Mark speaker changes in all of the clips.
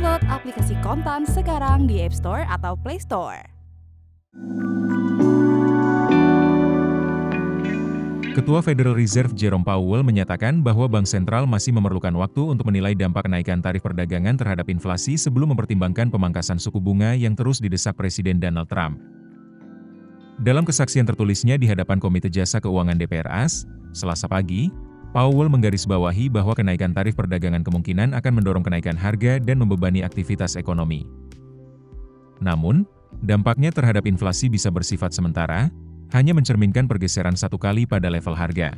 Speaker 1: Download aplikasi Kontan sekarang di App Store atau Play Store.
Speaker 2: Ketua Federal Reserve Jerome Powell menyatakan bahwa Bank Sentral masih memerlukan waktu untuk menilai dampak kenaikan tarif perdagangan terhadap inflasi sebelum mempertimbangkan pemangkasan suku bunga yang terus didesak Presiden Donald Trump. Dalam kesaksian tertulisnya di hadapan Komite Jasa Keuangan DPR AS, Selasa pagi, Powell menggarisbawahi bahwa kenaikan tarif perdagangan kemungkinan akan mendorong kenaikan harga dan membebani aktivitas ekonomi. Namun, dampaknya terhadap inflasi bisa bersifat sementara, hanya mencerminkan pergeseran satu kali pada level harga.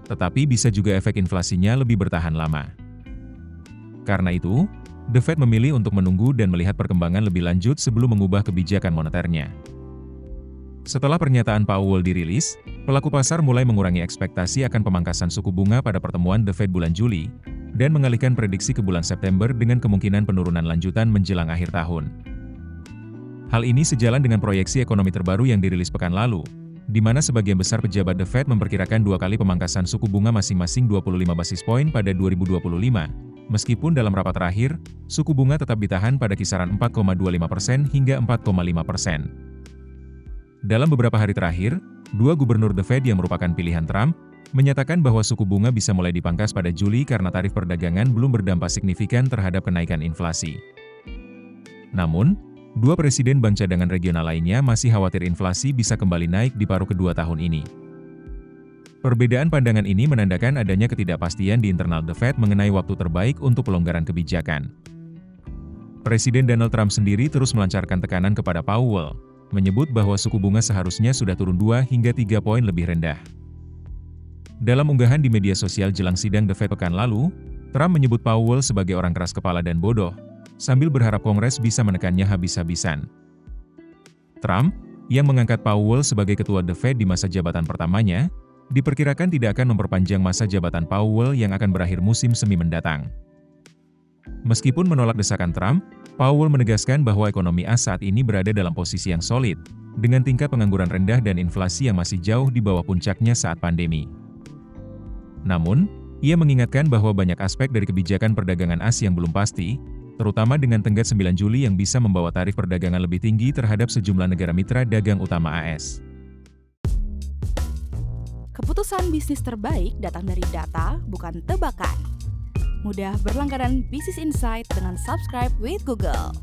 Speaker 2: Tetapi bisa juga efek inflasinya lebih bertahan lama. Karena itu, The Fed memilih untuk menunggu dan melihat perkembangan lebih lanjut sebelum mengubah kebijakan moneternya. Setelah pernyataan Powell dirilis, pelaku pasar mulai mengurangi ekspektasi akan pemangkasan suku bunga pada pertemuan The Fed bulan Juli, dan mengalihkan prediksi ke bulan September dengan kemungkinan penurunan lanjutan menjelang akhir tahun. Hal ini sejalan dengan proyeksi ekonomi terbaru yang dirilis pekan lalu, di mana sebagian besar pejabat The Fed memperkirakan 2 kali pemangkasan suku bunga masing-masing 25 basis poin pada 2025, meskipun dalam rapat terakhir, suku bunga tetap ditahan pada kisaran 4,25% hingga 4,5%. Dalam beberapa hari terakhir, 2 gubernur The Fed yang merupakan pilihan Trump, menyatakan bahwa suku bunga bisa mulai dipangkas pada Juli karena tarif perdagangan belum berdampak signifikan terhadap kenaikan inflasi. Namun, 2 presiden bank cadangan regional lainnya masih khawatir inflasi bisa kembali naik di paruh kedua tahun ini. Perbedaan pandangan ini menandakan adanya ketidakpastian di internal The Fed mengenai waktu terbaik untuk pelonggaran kebijakan. Presiden Donald Trump sendiri terus melancarkan tekanan kepada Powell, menyebut bahwa suku bunga seharusnya sudah turun 2 hingga 3 poin lebih rendah. Dalam unggahan di media sosial jelang sidang The Fed pekan lalu, Trump menyebut Powell sebagai orang keras kepala dan bodoh, sambil berharap Kongres bisa menekannya habis-habisan. Trump, yang mengangkat Powell sebagai ketua The Fed di masa jabatan pertamanya, diperkirakan tidak akan memperpanjang masa jabatan Powell yang akan berakhir musim semi mendatang. Meskipun menolak desakan Trump, Powell menegaskan bahwa ekonomi AS saat ini berada dalam posisi yang solid, dengan tingkat pengangguran rendah dan inflasi yang masih jauh di bawah puncaknya saat pandemi. Namun, ia mengingatkan bahwa banyak aspek dari kebijakan perdagangan AS yang belum pasti, terutama dengan tenggat 9 Juli yang bisa membawa tarif perdagangan lebih tinggi terhadap sejumlah negara mitra dagang utama AS.
Speaker 1: Keputusan bisnis terbaik datang dari data, bukan tebakan. Mudah berlangganan Business Insight dengan subscribe with Google.